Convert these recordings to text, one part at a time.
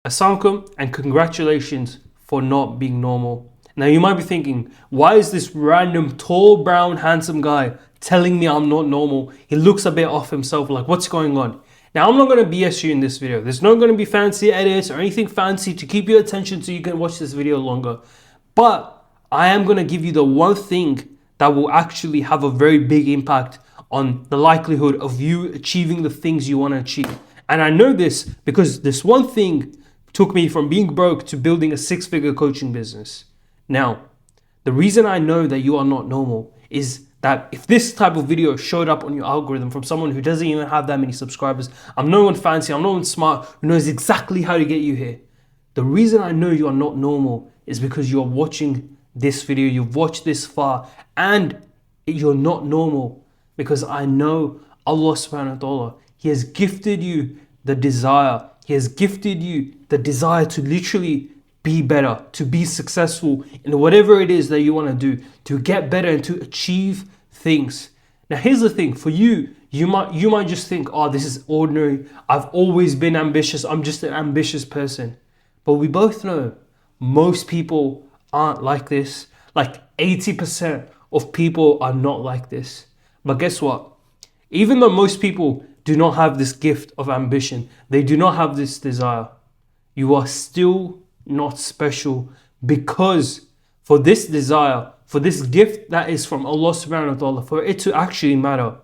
Assalamualaikum and congratulations for not being normal. Now you might be thinking, why is this random tall, brown, handsome guy telling me I'm not normal? He looks a bit off himself, like what's going on? Now I'm not going to BS you in this video. There's not going to be fancy edits or anything fancy to keep your attention so you can watch this video longer. But I am going to give you the one thing that will actually have a very big impact on the likelihood of you achieving the things you want to achieve. And I know this because this one thing took me from being broke to building a six-figure coaching business. Now, the reason I know that you are not normal is that if this type of video showed up on your algorithm from someone who doesn't even have that many subscribers, I'm no one fancy, I'm no one smart, who knows exactly how to get you here. The reason I know you are not normal is because you are watching this video, you've watched this far, and you're not normal because I know Allah subhanahu wa ta'ala, He has gifted you the desire. He has gifted you the desire to literally be better, to be successful in whatever it is that you want to do, to get better and to achieve things. Now, here's the thing for you, you might just think, oh, this is ordinary. I've always been ambitious. I'm just an ambitious person. But we both know most people aren't like this. Like 80% of people are not like this. But guess what? Even though most people do not have this gift of ambition, they do not have this desire, you are still not special, because for this desire, for this gift that is from Allah subhanahu wa ta'ala, for it to actually matter,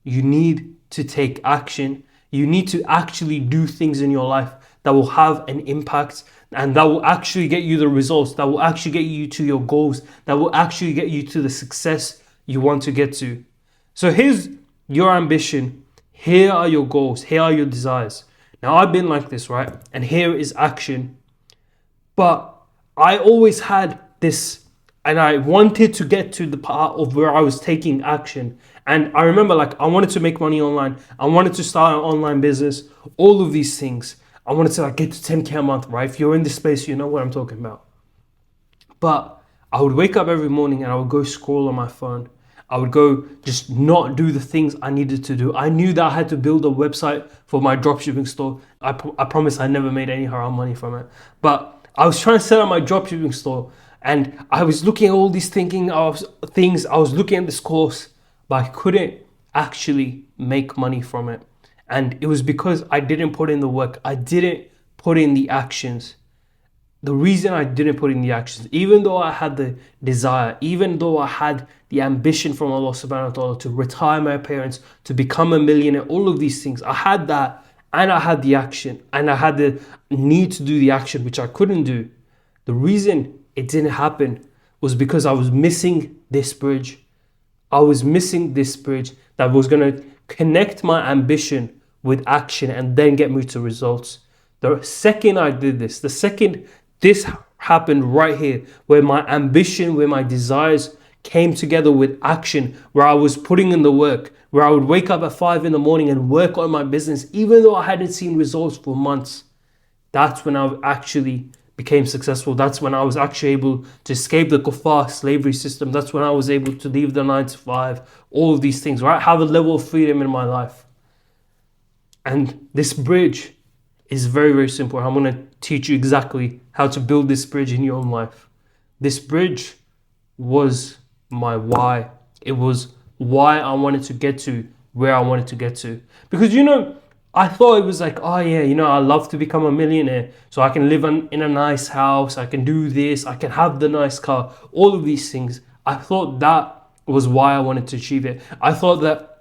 you need to take action. You need to actually do things in your life that will have an impact and that will actually get you the results, that will actually get you to your goals, that will actually get you to the success you want to get to. So here's your ambition. Here are your goals. Here are your desires. Now, I've been like this, right? And here is action. But I always had this, and I wanted to get to the part of where I was taking action. And I remember, like, I wanted to make money online. I wanted to start an online business. All of these things. I wanted to get to 10K a month, right? If you're in this space, you know what I'm talking about. But I would wake up every morning and I would go scroll on my phone. I would go just not do the things I needed to do. I knew that I had to build a website for my dropshipping store. I promise I never made any haram money from it. But I was trying to set up my dropshipping store and I was looking at all these things. I was looking at this course, but I couldn't actually make money from it. And it was because I didn't put in the work. I didn't put in the actions. The reason I didn't put in the actions, even though I had the desire, even though I had the ambition from Allah subhanahu wa ta'ala to retire my parents, to become a millionaire, all of these things, I had that and I had the action and I had the need to do the action, which I couldn't do. The reason it didn't happen was because I was missing this bridge. I was missing this bridge that was going to connect my ambition with action and then get me to results. The second I did this, the second this happened right here, where my ambition, where my desires came together with action, where I was putting in the work, where I would wake up at 5 in the morning and work on my business, even though I hadn't seen results for months. That's when I actually became successful. That's when I was actually able to escape the kuffar slavery system. That's when I was able to leave the 9 to 5, all of these things, right? Have a level of freedom in my life. And this bridge is very, very simple. I'm going to teach you exactly how to build this bridge in your own life. This bridge was my why. It was why I wanted to get to where I wanted to get to. Because, I thought it was like, oh yeah, I love to become a millionaire. So I can live in a nice house. I can do this. I can have the nice car. All of these things. I thought that was why I wanted to achieve it. I thought that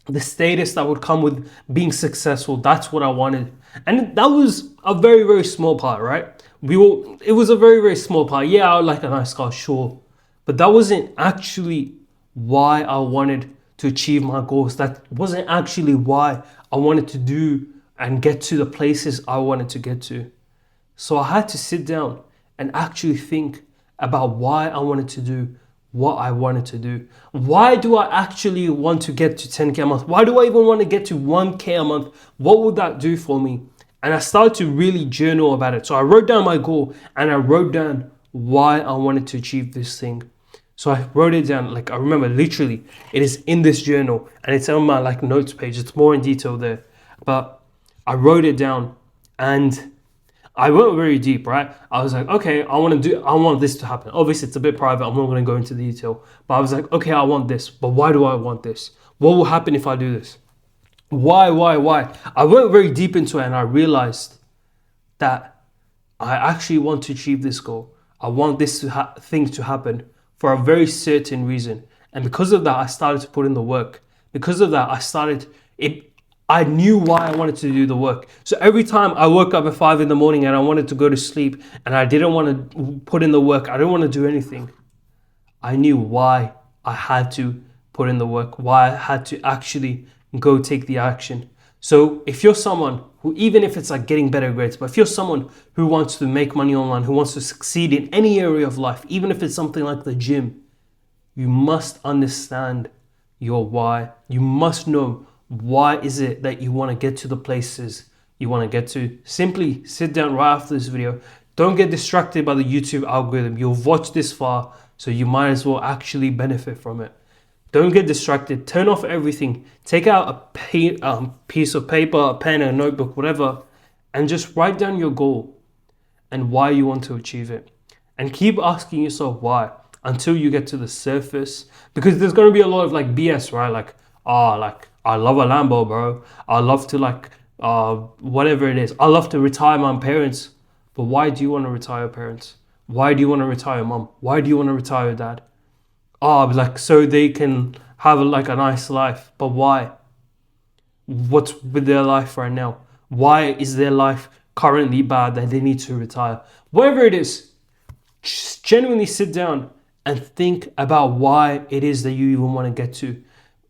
the status that would come with being successful, that's what I wanted. And that was a very, very small part, right? It was a very, very small part. Yeah, I would like a nice car, sure. But that wasn't actually why I wanted to achieve my goals. That wasn't actually why I wanted to do and get to the places I wanted to get to. So I had to sit down and actually think about why I wanted to do what I wanted to do. Why do I actually want to get to 10K a month? Why do I even want to get to 1K a month? What would that do for me? And I started to really journal about it. So I wrote down my goal and I wrote down why I wanted to achieve this thing. So I wrote it down. I remember literally it is in this journal and it's on my notes page. It's more in detail there. But I wrote it down and I went very deep, right? I was like, okay, I want this to happen. Obviously, it's a bit private. I'm not going to go into detail. But I was like, okay, I want this. But why do I want this? What will happen if I do this? Why? I went very deep into it and I realized that I actually want to achieve this goal. I want this thing to happen for a very certain reason. And because of that, I started to put in the work. Because of that, I knew why I wanted to do the work. So every time I woke up at 5 in the morning and I wanted to go to sleep and I didn't want to put in the work, I didn't want to do anything. I knew why I had to put in the work, why I had to actually go take the action. So if you're someone who, even if it's like getting better grades, but if you're someone who wants to make money online, who wants to succeed in any area of life, even if it's something like the gym, you must understand your why. You must know why is it that you want to get to the places you want to get to. Simply sit down right after this video. Don't get distracted by the YouTube algorithm. You've watched this far, so you might as well actually benefit from it. Don't get distracted. Turn off everything. Take out a piece of paper, a pen, a notebook, whatever, and just write down your goal and why you want to achieve it. And keep asking yourself why until you get to the surface. Because there's going to be a lot of like BS, right? Like, like I love a Lambo, bro. I love to whatever it is. I love to retire my parents. But why do you want to retire your parents? Why do you want to retire your mom? Why do you want to retire your dad? So they can have a nice life. But why? What's with their life right now? Why is their life currently bad that they need to retire? Whatever it is, just genuinely sit down and think about why it is that you even want to get to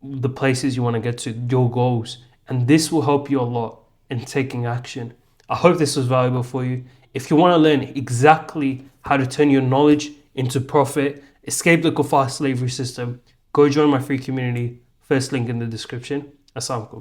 the places you want to get to, your goals. And this will help you a lot in taking action. I hope this was valuable for you. If you want to learn exactly how to turn your knowledge into profit, escape the kufar slavery system, go join my free community. First link in the description. Assalamu alaikum.